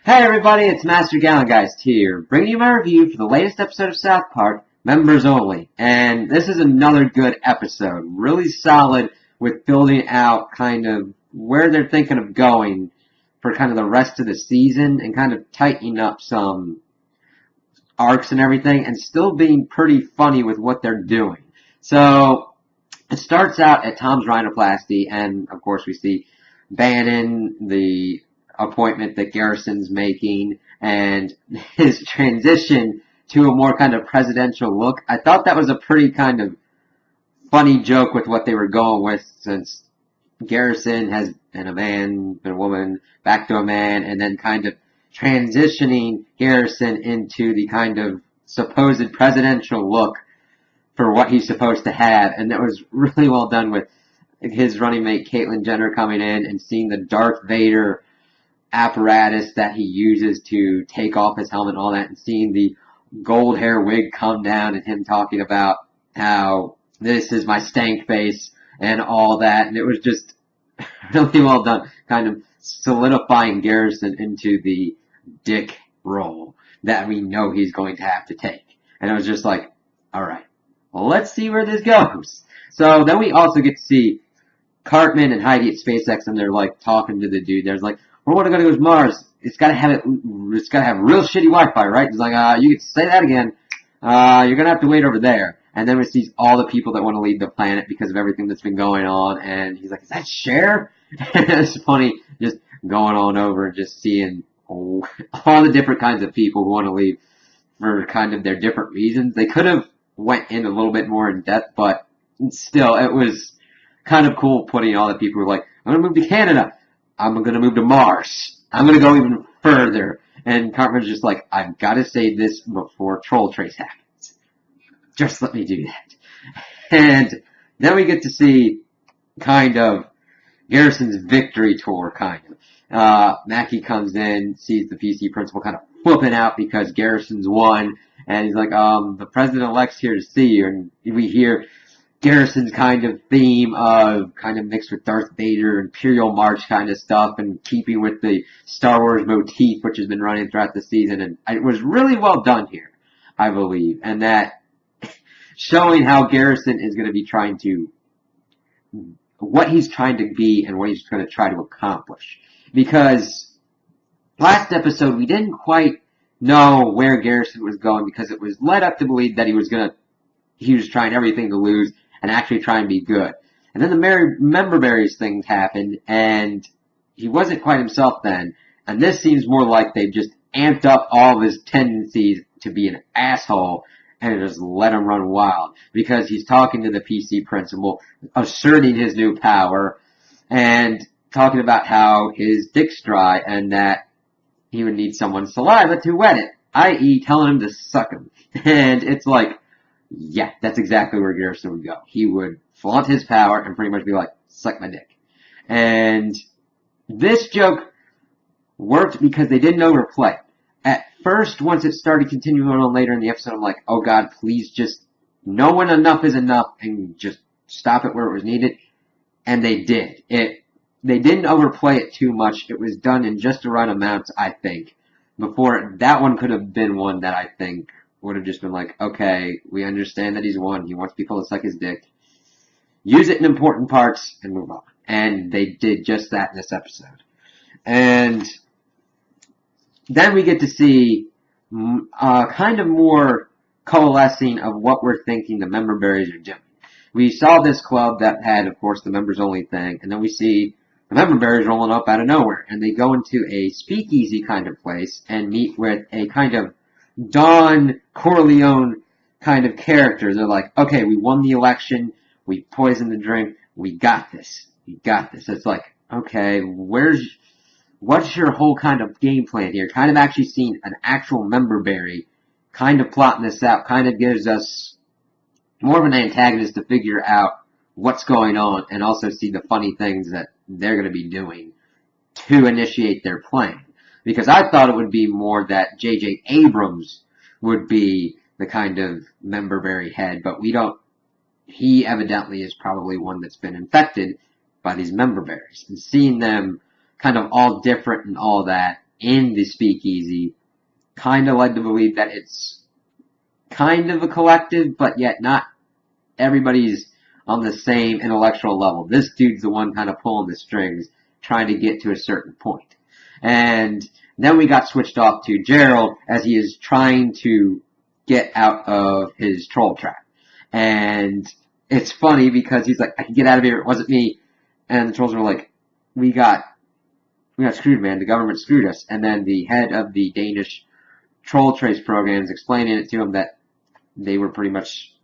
Hey everybody, it's Master Gallengeist here, bringing you my review for the latest episode of South Park, Members Only. And this is another good episode, really solid with building out kind of where they're thinking of going for kind of the rest of the season and kind of tightening up some arcs and everything and still being pretty funny with what they're doing. So it starts out at Tom's Rhinoplasty, and of course we see Bannon, the appointment that Garrison's making, and his transition to a more kind of presidential look. I thought that was a pretty kind of funny joke with what they were going with, since Garrison has been a man, been a woman, back to a man, and then kind of transitioning Garrison into the kind of supposed presidential look for what he's supposed to have. And that was really well done with his running mate Caitlyn Jenner coming in and seeing the Darth Vader apparatus that he uses to take off his helmet and all that, and seeing the gold hair wig come down and him talking about how this is my stank face and all that. And it was just really well done, kind of solidifying Garrison into the dick role that we know he's going to have to take. And it was just like, alright, well, let's see where this goes. So then we also get to see Cartman and Heidi at SpaceX, and they're like talking to the dude. There's like, we're going to go to Mars. It's got to have real shitty Wi-Fi, right? He's like, you can say that again. You're going to have to wait over there. And then we see all the people that want to leave the planet because of everything that's been going on. And he's like, is that Cher? And it's funny just going on over and just seeing all the different kinds of people who want to leave for kind of their different reasons. They could have went in a little bit more in depth, but still, it was kind of cool putting all the people who were like, I'm going to move to Canada. I'm going to move to Mars. I'm going to go even further. And Cartman's just like, I've got to say this before Troll Trace happens. Just let me do that. And then we get to see kind of Garrison's victory tour, kind of. Mackie comes in, sees the PC principal kind of flipping out because Garrison's won. And he's like, the president-elect's here to see you. And we hear Garrison's kind of theme of kind of mixed with Darth Vader, Imperial March kind of stuff, and keeping with the Star Wars motif, which has been running throughout the season. And it was really well done here, I believe. And that showing how Garrison is going to be trying to, what he's trying to be and what he's going to try to accomplish. Because last episode, we didn't quite know where Garrison was going, because it was led up to believe that he was trying everything to lose and actually try and be good. And then the member berries thing happened, and he wasn't quite himself then. And this seems more like they've just amped up all of his tendencies to be an asshole and just let him run wild. Because he's talking to the PC principal, asserting his new power, and talking about how his dick's dry and that he would need someone's saliva to wet it, i.e. telling him to suck him. And it's like, yeah, that's exactly where Garrison would go. He would flaunt his power and pretty much be like, suck my dick. And this joke worked because they didn't overplay it. At first, once it started continuing on later in the episode, I'm like, oh god, please just know when enough is enough and just stop it where it was needed. And they did. They didn't overplay it too much. It was done in just the right amount, I think. Before, that one could have been one that I think would have just been like, okay, we understand that he's won. He wants people to suck his dick. Use it in important parts and move on. And they did just that in this episode. And then we get to see kind of more coalescing of what we're thinking the member berries are doing. We saw this club that had, of course, the members only thing, and then we see the member berries rolling up out of nowhere. And they go into a speakeasy kind of place and meet with a kind of Don Corleone kind of character. They're like, okay, we won the election, we poisoned the drink, we got this. It's like, okay, what's your whole kind of game plan here? Kind of actually seeing an actual member berry, kind of plotting this out, kind of gives us more of an antagonist to figure out what's going on and also see the funny things that they're going to be doing to initiate their plan. Because I thought it would be more that J.J. Abrams would be the kind of member berry head, but we don't. He evidently is probably one that's been infected by these member berries. And seeing them kind of all different and all that, in the speakeasy kind of led to believe that it's kind of a collective, but yet not everybody's on the same intellectual level. This dude's the one kind of pulling the strings, trying to get to a certain point. And then we got switched off to Gerald as he is trying to get out of his troll trap. And it's funny because he's like, I can get out of here, it wasn't me. And the trolls are like, we got screwed, man. The government screwed us. And then the head of the Danish troll trace program is explaining it to him that they were pretty much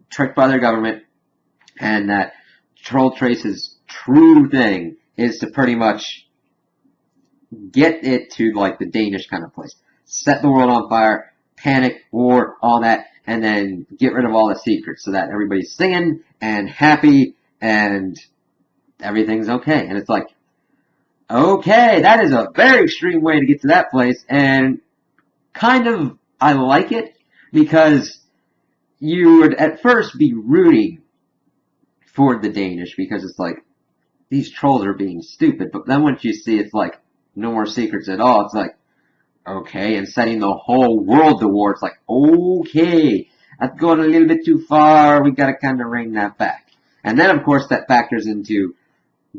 tricked by their government, and that troll trace's true thing is to pretty much get it to like the Danish kind of place. Set the world on fire, panic, war, all that, and then get rid of all the secrets so that everybody's singing and happy and everything's okay. And it's like, okay, that is a very extreme way to get to that place, and kind of, I like it, because you would at first be rooting for the Danish, because it's like, these trolls are being stupid, but then once you see it's like, no more secrets at all, it's like, okay, and setting the whole world to war, it's like, okay, that's going a little bit too far, we gotta kind of rein that back. And then, of course, that factors into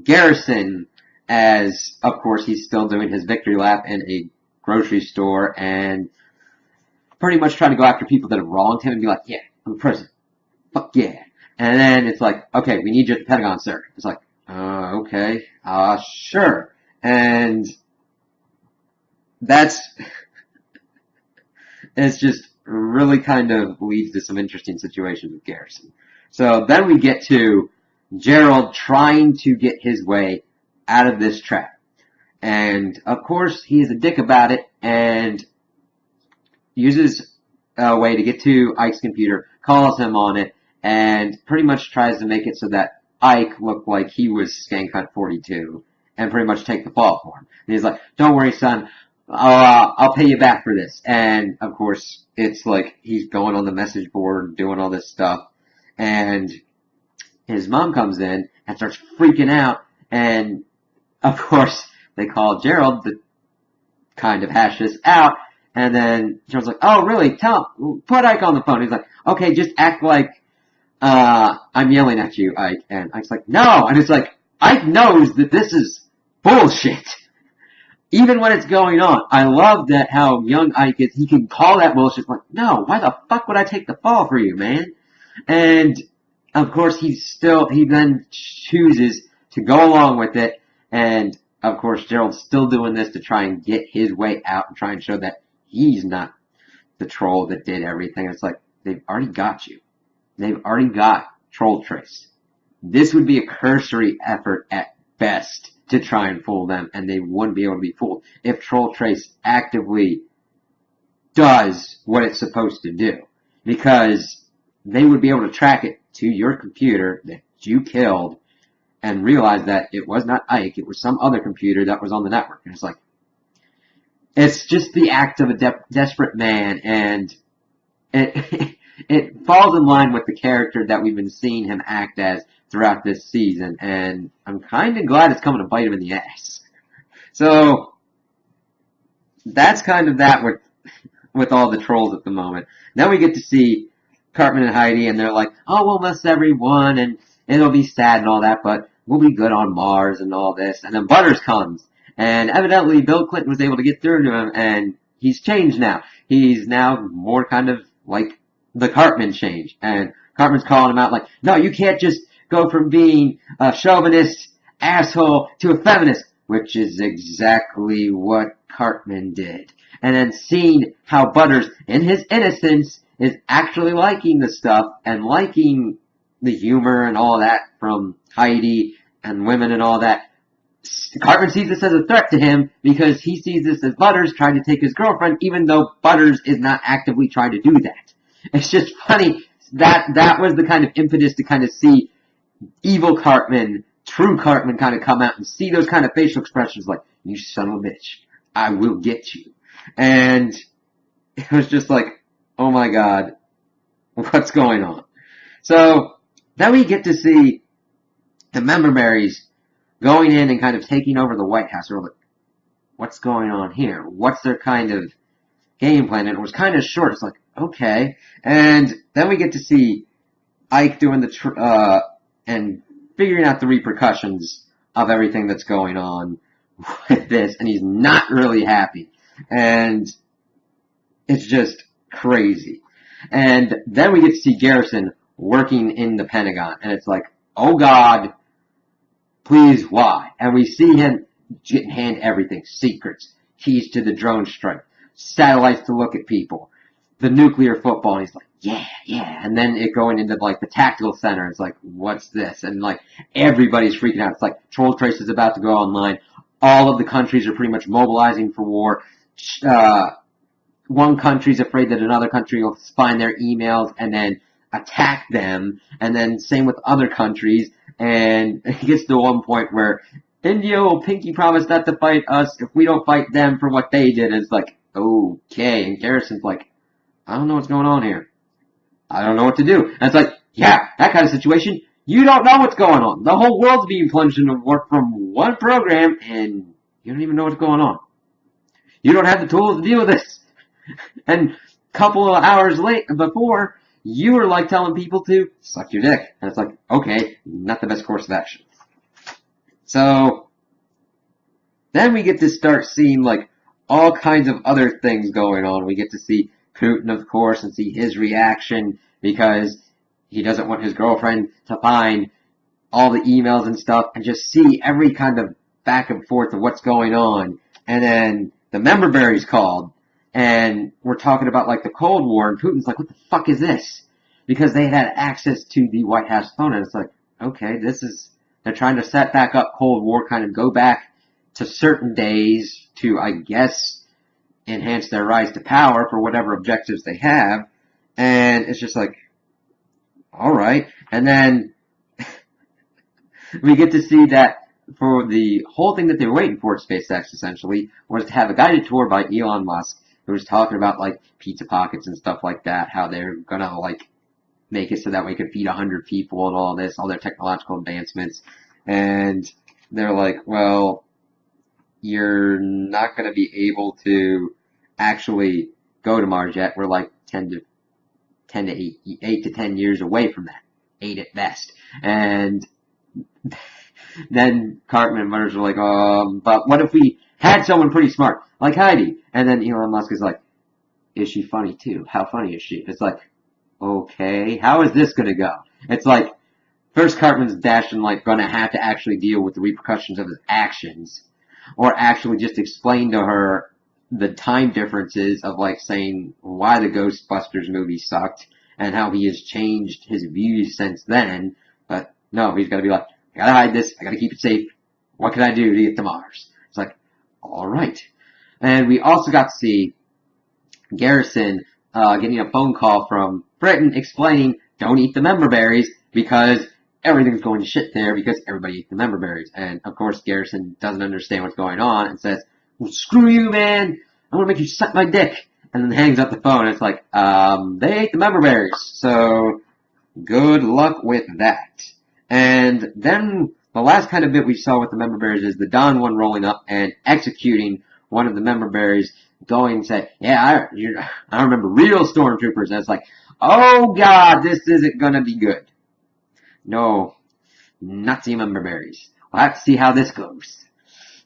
Garrison, as, of course, he's still doing his victory lap in a grocery store, and pretty much trying to go after people that have wronged him and be like, yeah, I'm in prison. Fuck yeah. And then it's like, okay, we need you at the Pentagon, sir. It's like, okay, sure. And that's, it's just really kind of leads to some interesting situations with Garrison. So then we get to Gerald trying to get his way out of this trap. And, of course, he is a dick about it and uses a way to get to Ike's computer, calls him on it, and pretty much tries to make it so that Ike looked like he was Skank Hunt 42 and pretty much take the fall for him. And he's like, don't worry, son, I'll pay you back for this. And, of course, it's like he's going on the message board, doing all this stuff, and his mom comes in and starts freaking out, and, of course, they call Gerald to kind of hash this out, and then Gerald's like, oh, really? Put Ike on the phone. He's like, okay, just act like, I'm yelling at you, Ike. And Ike's like, no! And it's like, Ike knows that this is bullshit. Even when it's going on. I love that how young Ike is. He can call that bullshit. Like, no, why the fuck would I take the fall for you, man? And, of course, he then chooses to go along with it. And, of course, Gerald's still doing this to try and get his way out and try and show that he's not the troll that did everything. It's like, they've already got you. They've already got Troll Trace. This would be a cursory effort at best to try and fool them, and they wouldn't be able to be fooled if Troll Trace actively does what it's supposed to do. Because they would be able to track it to your computer that you killed and realize that it was not Ike, it was some other computer that was on the network. And it's like, it's just the act of a desperate man, and it falls in line with the character that we've been seeing him act as throughout this season, and I'm kind of glad it's coming to bite him in the ass. So, that's kind of that with all the trolls at the moment. Then we get to see Cartman and Heidi, and they're like, oh, we'll miss everyone, and it'll be sad and all that, but we'll be good on Mars and all this. And then Butters comes, and evidently Bill Clinton was able to get through to him, and he's changed now. He's now more kind of like the Cartman change. And Cartman's calling him out like, no, you can't just go from being a chauvinist asshole to a feminist, which is exactly what Cartman did. And then seeing how Butters, in his innocence, is actually liking the stuff and liking the humor and all that from Heidi and women and all that. Cartman sees this as a threat to him because he sees this as Butters trying to take his girlfriend, even though Butters is not actively trying to do that. It's just funny that was the kind of impetus to kind of see evil Cartman, true Cartman kind of come out and see those kind of facial expressions like, you son of a bitch, I will get you. And it was just like, oh my god, what's going on? So, then we get to see the member berries going in and kind of taking over the White House. We're like, what's going on here? What's their kind of game plan? And it was kind of short. It's like, okay. And then we get to see Ike doing and figuring out the repercussions of everything that's going on with this, and he's not really happy. And it's just crazy. And then we get to see Garrison working in the Pentagon, and it's like, oh God, please, why? And we see him getting handed everything. Secrets, keys to the drone strike, satellites to look at people, the nuclear football, and he's like, yeah. And then it going into like the tactical center, it's like, what's this? And like everybody's freaking out. It's like Troll Trace is about to go online. All of the countries are pretty much mobilizing for war. One country's afraid that another country will find their emails and then attack them. And then same with other countries. And it gets to one point where India will pinky promise not to fight us if we don't fight them for what they did. And it's like, okay. And Garrison's like, I don't know what's going on here. I don't know what to do. And it's like, yeah, that kind of situation. You don't know what's going on. The whole world's being plunged into war from one program, and you don't even know what's going on. You don't have the tools to deal with this. And a couple of hours before, you were like telling people to suck your dick. And it's like, okay, not the best course of action. So, then we get to start seeing like all kinds of other things going on. We get to see Putin, of course, and see his reaction because he doesn't want his girlfriend to find all the emails and stuff and just see every kind of back and forth of what's going on. And then the member berries called, and we're talking about like the Cold War, and Putin's like, what the fuck is this? Because they had access to the White House phone, and it's like, okay, they're trying to set back up Cold War, kind of go back to certain days to, I guess, enhance their rise to power for whatever objectives they have. And it's just like, alright. And then we get to see that for the whole thing that they were waiting for at SpaceX, essentially, was to have a guided tour by Elon Musk, who was talking about, like, pizza pockets and stuff like that, how they're gonna, like, make it so that we can feed 100 people and all this, all their technological advancements. And they're like, well, you're not going to be able to actually go to Mars yet. We're like 8 to 10 years away from that. 8 at best. And then Cartman and Butters are like, but what if we had someone pretty smart, like Heidi? And then Elon Musk is like, is she funny too? How funny is she? It's like, okay, how is this going to go? It's like, first Cartman's dashing like going to have to actually deal with the repercussions of his actions, or actually just explain to her the time differences of like saying why the Ghostbusters movie sucked and how he has changed his views since then. But no, he's got to be like, I gotta hide this, I gotta keep it safe. What can I do to get to Mars? It's like, alright. And we also got to see Garrison getting a phone call from Britain explaining, don't eat the member berries because everything's going to shit there because everybody ate the member berries. And of course Garrison doesn't understand what's going on and says, well, screw you, man, I'm gonna make you suck my dick. And then hangs up the phone. It's like, they ate the member berries, so good luck with that. And then the last kind of bit we saw with the member berries is the Don one rolling up and executing one of the member berries, going and say, yeah, I remember real stormtroopers. And it's like, oh God, this isn't gonna be good. No, Nazi member berries. We'll have to see how this goes.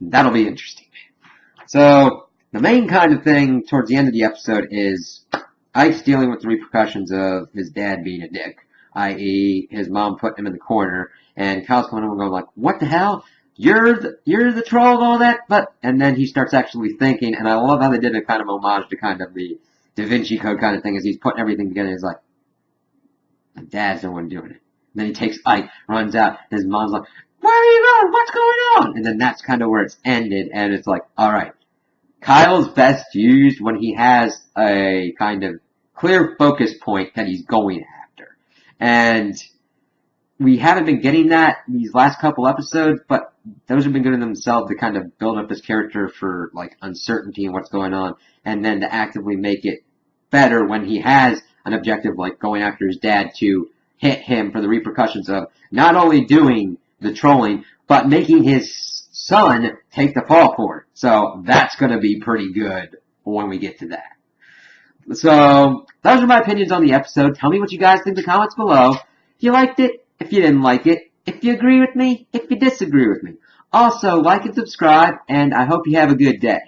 That'll be interesting. So, the main kind of thing towards the end of the episode is Ike's dealing with the repercussions of his dad being a dick, i.e. his mom putting him in the corner, and Kyle's coming home and going like, what the hell? You're the troll and all that? And then he starts actually thinking, and I love how they did a kind of homage to kind of the Da Vinci Code kind of thing, as he's putting everything together. He's like, my dad's the one doing it. And then he takes Ike, runs out, and his mom's like, where are you going? What's going on? And then that's kind of where it's ended, and it's like, alright, Kyle's best used when he has a kind of clear focus point that he's going after. And we haven't been getting that these last couple episodes, but those have been good in themselves to kind of build up his character for like uncertainty and what's going on, and then to actively make it better when he has an objective like going after his dad to hit him for the repercussions of not only doing the trolling, but making his son take the fall for it. So that's going to be pretty good when we get to that. So those are my opinions on the episode. Tell me what you guys think in the comments below. If you liked it, if you didn't like it, if you agree with me, if you disagree with me. Also, like and subscribe, and I hope you have a good day.